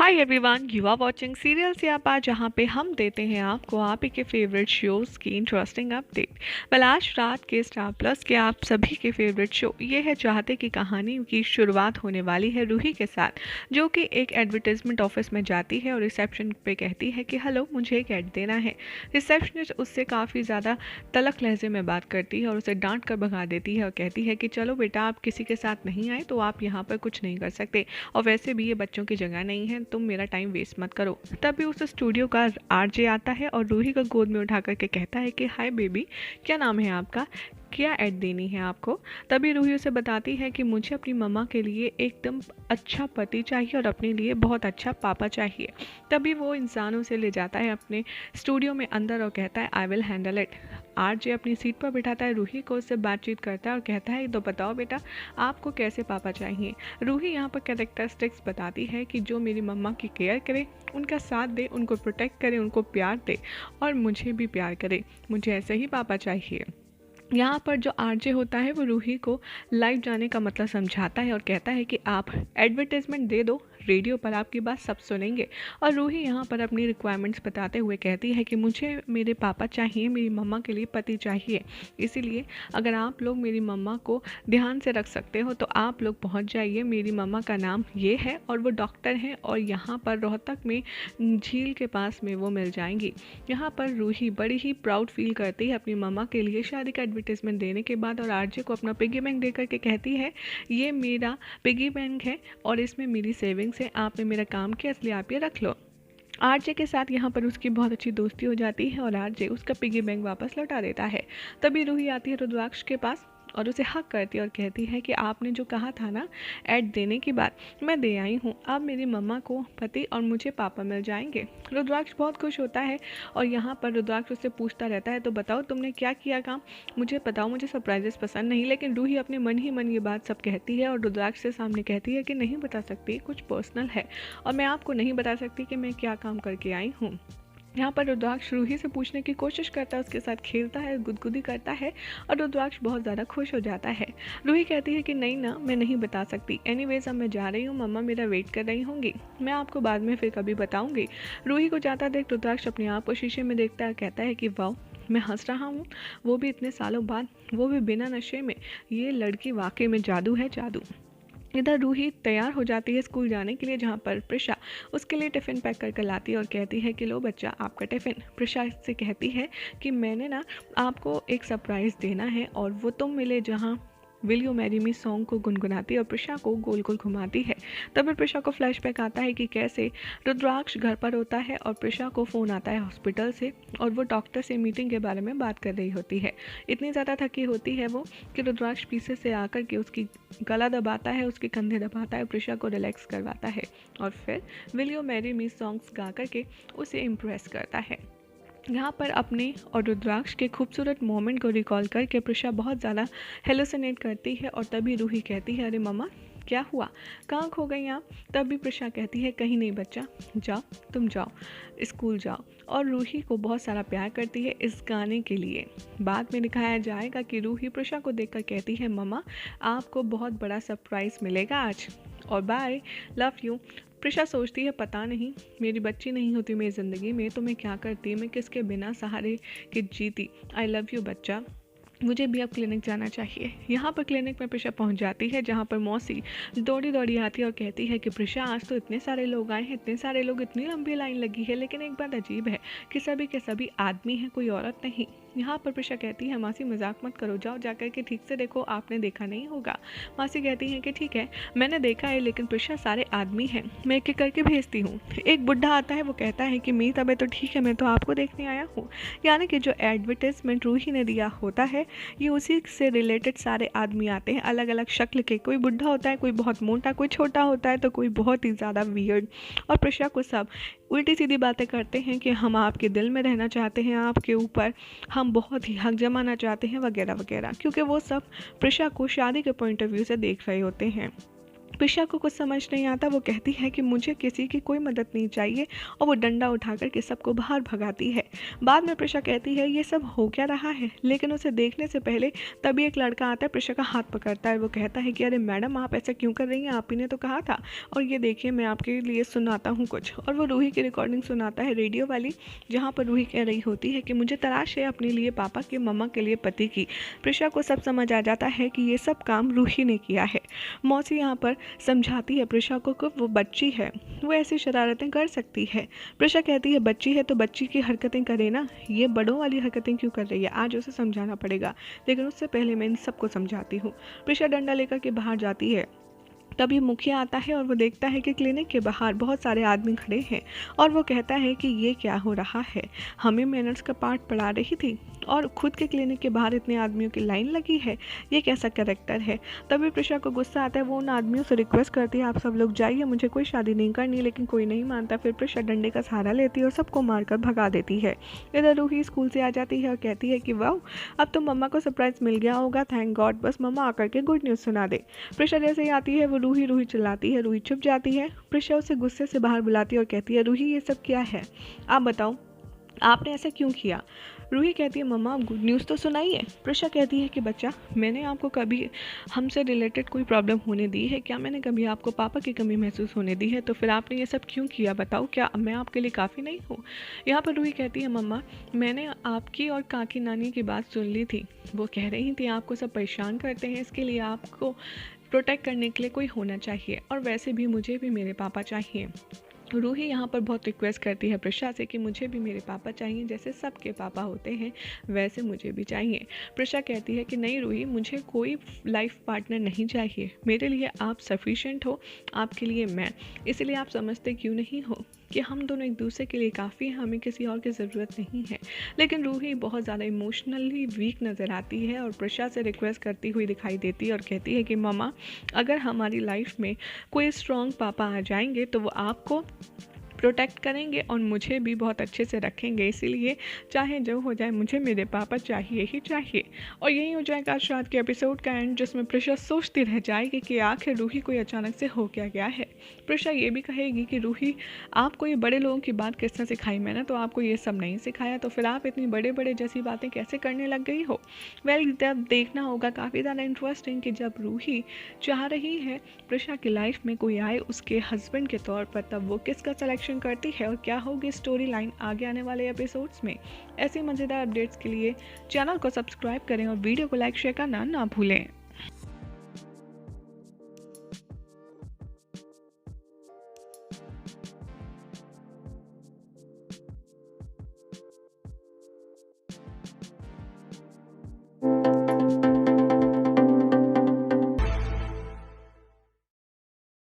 Hi everyone, you are watching serial Siyapa, जहाँ पे हम देते हैं आपको आप ही के फेवरेट शोज़ की इंटरेस्टिंग अपडेट। आज रात के स्टार प्लस के आप सभी के फेवरेट शो ये है चाहते की कहानी की शुरुआत होने वाली है रूही के साथ, जो कि एक एडवर्टाइजमेंट ऑफिस में जाती है और रिसेप्शन पे कहती है कि हेलो, मुझे एक ऐड देना है। रिसेप्शनिस्ट उससे काफ़ी ज़्यादा तलख लहजे में बात करती है और उसे डांट कर भगा देती है और कहती है कि चलो बेटा, आप किसी के साथ नहीं आए तो आप यहाँ पर कुछ नहीं कर सकते, और वैसे भी ये बच्चों की जगह नहीं है, तुम मेरा टाइम वेस्ट मत करो। तभी उस स्टूडियो का आरजे आता है और रूही को गोद में उठा करके कहता है कि हाय बेबी, क्या नाम है आपका, क्या ऐड देनी है आपको। तभी रूही उसे बताती है कि मुझे अपनी मम्मा के लिए एकदम अच्छा पति चाहिए और अपने लिए बहुत अच्छा पापा चाहिए। तभी वो इंसान उसे ले जाता है अपने स्टूडियो में अंदर और कहता है I will handle it. RJ अपनी सीट पर बिठाता है रूही को, उससे बातचीत करता है और कहता है तो बताओ बेटा, आपको कैसे पापा चाहिए। रूही यहाँ पर कैरेक्टरिस्टिक्स बताती है कि जो मेरी मम्मा की केयर करे, उनका साथ दे, उनको प्रोटेक्ट करे, उनको प्यार दे और मुझे भी प्यार करे, मुझे ऐसे ही पापा चाहिए। यहाँ पर जो आरजे होता है वो रूही को लाइव जाने का मतलब समझाता है और कहता है कि आप एडवर्टाइजमेंट दे दो, रेडियो पर आपकी बात सब सुनेंगे। और रूही यहाँ पर अपनी रिक्वायरमेंट्स बताते हुए कहती है कि मुझे मेरे पापा चाहिए, मेरी मम्मा के लिए पति चाहिए, इसीलिए अगर आप लोग मेरी मम्मा को ध्यान से रख सकते हो तो आप लोग पहुँच जाइए। मेरी मम्मा का नाम ये है और वो डॉक्टर हैं और यहाँ पर रोहतक में झील के पास में वो मिल जाएंगी। यहाँ पर रूही बड़ी ही प्राउड फील करती है अपनी मम्मा के लिए शादी का एडवर्टाइजमेंट देने के बाद, और आरजे को अपना पिगी बैंक देकर के कहती है ये मेरा पिगी बैंक है और इसमें मेरी सेविंग्स है, आपने मेरा काम किया इसलिए आप ये रख लो। आरजे के साथ यहाँ पर उसकी बहुत अच्छी दोस्ती हो जाती है और आरजे उसका पिगी बैंक वापस लौटा देता है। तभी रूही आती है रुद्राक्ष के पास और उसे हक करती है और कहती है कि आपने जो कहा था ना ऐड देने की बात, मैं दे आई हूँ। अब मेरी मम्मा को पति और मुझे पापा मिल जाएंगे। रुद्राक्ष बहुत खुश होता है और यहाँ पर रुद्राक्ष उससे पूछता रहता है तो बताओ तुमने क्या किया काम, मुझे बताओ, मुझे सरप्राइजेस पसंद नहीं। लेकिन रूही अपने मन ही मन ये बात सब कहती है और रुद्राक्ष से सामने कहती है कि नहीं बता सकती, कुछ पर्सनल है और मैं आपको नहीं बता सकती कि मैं क्या काम करके आई हूँ। यहाँ पर रुद्राक्ष रूही से पूछने की कोशिश करता है, उसके साथ खेलता है, गुदगुदी करता है और रुद्राक्ष बहुत ज़्यादा खुश हो जाता है। रूही कहती है कि नहीं ना, मैं नहीं बता सकती, एनीवेज अब मैं जा रही हूँ, मम्मा मेरा वेट कर रही होंगी, मैं आपको बाद में फिर कभी बताऊँगी। रूही को जाता देख रुद्राक्ष अपने आप को शीशे में देखता है, कहता है कि वाह, मैं हंस रहा हूँ, वो भी इतने सालों बाद, वो भी बिना नशे में, ये लड़की वाकई में जादू है, जादू। इधर रूही तैयार हो जाती है स्कूल जाने के लिए, जहाँ पर प्रिशा उसके लिए टिफ़िन पैक करके लाती है और कहती है कि लो बच्चा, आपका टिफ़िन। प्रिशा से कहती है कि मैंने ना आपको एक सरप्राइज़ देना है और वो तुम मिले जहाँ will you marry me song को गुनगुनाती है और प्रिशा को गोल गोल घुमाती है। तभी प्रिशा को फ्लैशबैक आता है कि कैसे रुद्राक्ष घर पर होता है और प्रिशा को फ़ोन आता है हॉस्पिटल से और वो डॉक्टर से मीटिंग के बारे में बात कर रही होती है। इतनी ज़्यादा थकी होती है वो कि रुद्राक्ष पीछे से आकर के उसकी गला दबाता है, उसके कंधे दबाता है, प्रिशा को रिलैक्स करवाता है और फिर will you marry me songs गा करके उसे इम्प्रेस करता है। यहाँ पर अपने और रुद्राक्ष के खूबसूरत मोमेंट को रिकॉल करके प्रिशा बहुत ज़्यादा हेलुसिनेट करती है और तभी रूही कहती है अरे मम्मा, क्या हुआ, कहाँ खो गई आप। तभी प्रिशा कहती है कहीं नहीं बच्चा, जाओ, तुम जाओ, स्कूल जाओ, और रूही को बहुत सारा प्यार करती है इस गाने के लिए। बाद में दिखाया जाएगा कि रूही प्रिशा को देखकर कहती है मम्मा, आपको बहुत बड़ा सरप्राइज़ मिलेगा आज, और बाय, लव यू। प्रिशा सोचती है पता नहीं, मेरी बच्ची नहीं होती मेरी ज़िंदगी में तो मैं क्या करती, मैं किसके बिना सहारे के जीती। आई लव यू बच्चा, मुझे भी अब क्लिनिक जाना चाहिए। यहाँ पर क्लिनिक में प्रिशा पहुँच जाती है, जहाँ पर मौसी दौड़ी दौड़ी आती है और कहती है कि प्रिशा, आज तो इतने सारे लोग आए हैं, इतने सारे लोग, इतनी लंबी लाइन लगी है, लेकिन एक बात अजीब है कि सभी के सभी आदमी हैं, कोई औरत नहीं। यहाँ पर प्रिशा कहती है मासी मजाक मत करो, जाओ जाकर के ठीक से देखो, आपने देखा नहीं होगा। मासी कहती हैं कि ठीक है, मैंने देखा है, लेकिन प्रिशा सारे आदमी हैं, मैं एक एक करके भेजती हूँ। एक बुढ़ा आता है, वो कहता है कि मेरी तबीयत तो ठीक है, मैं तो आपको देखने आया हूँ। यानी कि जो एडवर्टाइजमेंट रूही ने दिया होता है, ये उसी से रिलेटेड सारे आदमी आते हैं, अलग अलग शक्ल के, कोई बुढ़ा होता है, कोई बहुत मोटा, कोई छोटा होता है, तो कोई बहुत ही ज़्यादा वियर्ड। और प्रिशा को सब उल्टी सीधी बातें करते हैं कि हम आपके दिल में रहना चाहते हैं, आपके ऊपर हम बहुत ही हक जमाना चाहते हैं, वगैरह वगैरह, क्योंकि वो सब प्रिशा को शादी के पॉइंट ऑफ व्यू से देख रहे होते हैं। प्रिशा को कुछ समझ नहीं आता। वो कहती है कि मुझे किसी की कोई मदद नहीं चाहिए और वो डंडा उठा कर के सबको बाहर भगाती है। बाद में प्रिशा कहती है ये सब हो क्या रहा है, लेकिन उसे देखने से पहले तभी एक लड़का आता है, प्रिशा का हाथ पकड़ता है। वो कहता है कि अरे मैडम आप ऐसा क्यों कर रही हैं, आप ही ने तो कहा था, और ये देखिए मैं आपके लिए सुनाता हूँ कुछ। और वो रूही की रिकॉर्डिंग सुनाता है रेडियो वाली, जहाँ पर रूही कह रही होती है कि मुझे तलाश है अपने लिए पापा के, मम्मा के लिए पति की। प्रिशा को सब समझ आ जाता है कि ये सब काम रूही ने किया है। मौसी यहाँ पर समझाती है प्रिशा को कि वो बच्ची है, वो ऐसी शरारतें कर सकती है। प्रिशा कहती है बच्ची है तो बच्ची की हरकतें करे ना, ये बड़ों वाली हरकतें क्यों कर रही है, आज उसे समझाना पड़ेगा। लेकिन उससे पहले मैं इन सबको समझाती हूँ। प्रिशा डंडा लेकर के बाहर जाती है। तभी मुखिया आता है और वो देखता है कि क्लिनिक के बाहर बहुत सारे आदमी खड़े हैं और वो कहता है कि ये क्या हो रहा है, हमें मैनर्स का पाठ पढ़ा रही थी और खुद के क्लिनिक के बाहर इतने आदमियों की लाइन लगी है, ये कैसा कैरेक्टर है। तभी प्रिशा को गुस्सा आता है। वो उन आदमियों से रिक्वेस्ट करती है आप सब लोग जाइए, मुझे कोई शादी नहीं करनी, लेकिन कोई नहीं मानता। फिर प्रिशा डंडे का सहारा लेती है और सबको मारकर भगा देती है। इधर रूही स्कूल से आ जाती है और कहती है कि वाह अब तो मम्मा को सरप्राइज मिल गया होगा, थैंक गॉड, बस मम्मा आकर के गुड न्यूज़ सुना दे। प्रिशा जैसे ही आती है वो रूही रूही चिल्लाती है, रूही चुप जाती है। प्रिशा उसे गुस्से से बाहर बुलाती है और कहती है रूही ये सब क्या है, आप बताओ आपने ऐसा क्यों किया। रूही कहती है मम्मा आप गुड न्यूज़ तो सुनाइए। प्रिशा कहती है कि बच्चा मैंने आपको कभी हमसे रिलेटेड कोई प्रॉब्लम होने दी है क्या, मैंने कभी आपको पापा की कमी महसूस होने दी है, तो फिर आपने ये सब क्यों किया, बताओ क्या मैं आपके लिए काफ़ी नहीं हूँ। यहाँ पर रूही कहती है मम्मा मैंने आपकी और काकी नानी की बात सुन ली थी, वो कह रही थी आपको सब परेशान करते हैं, इसके लिए आपको प्रोटेक्ट करने के लिए कोई होना चाहिए, और वैसे भी मुझे भी मेरे पापा चाहिए। रूही यहाँ पर बहुत रिक्वेस्ट करती है प्रिशा से कि मुझे भी मेरे पापा चाहिए, जैसे सबके पापा होते हैं वैसे मुझे भी चाहिए। प्रिशा कहती है कि नहीं रूही मुझे कोई लाइफ पार्टनर नहीं चाहिए, मेरे लिए आप सफिशेंट हो, आपके लिए मैं, इसलिए आप समझते क्यों नहीं हो कि हम दोनों एक दूसरे के लिए काफ़ी हैं, हमें किसी और की ज़रूरत नहीं है। लेकिन रूही बहुत ज़्यादा इमोशनली वीक नज़र आती है और प्रिशा से रिक्वेस्ट करती हुई दिखाई देती है और कहती है कि मम्मा अगर हमारी लाइफ में कोई स्ट्रॉन्ग पापा आ जाएंगे तो वो आपको प्रोटेक्ट करेंगे और मुझे भी बहुत अच्छे से रखेंगे, इसीलिए चाहे जो हो जाए मुझे मेरे पापा चाहिए ही चाहिए। और यही हो जाएगा आज रात के एपिसोड का एंड, जिसमें प्रिशा सोचती रह जाएगी कि आखिर रूही को अचानक से हो क्या गया है। प्रिशा ये भी कहेगी कि रूही आपको ये बड़े लोगों की बात किस तरह सिखाई, मैंने तो आपको ये सब नहीं सिखाया, तो फिर आप इतनी बड़े बड़े जैसी बातें कैसे करने लग गई हो। वेल जब देखना होगा काफ़ी ज़्यादा इंटरेस्टिंग कि जब रूही चाह रही है प्रिशा की लाइफ में कोई आए उसके हस्बैंड के तौर पर, तब वो किसका सिलेक्शन करती है और क्या होगी स्टोरी लाइन आगे आने वाले एपिसोड्स में। ऐसी मज़ेदार अपडेट्स के लिए चैनल को सब्सक्राइब करें और वीडियो को लाइक शेयर करना ना भूलें।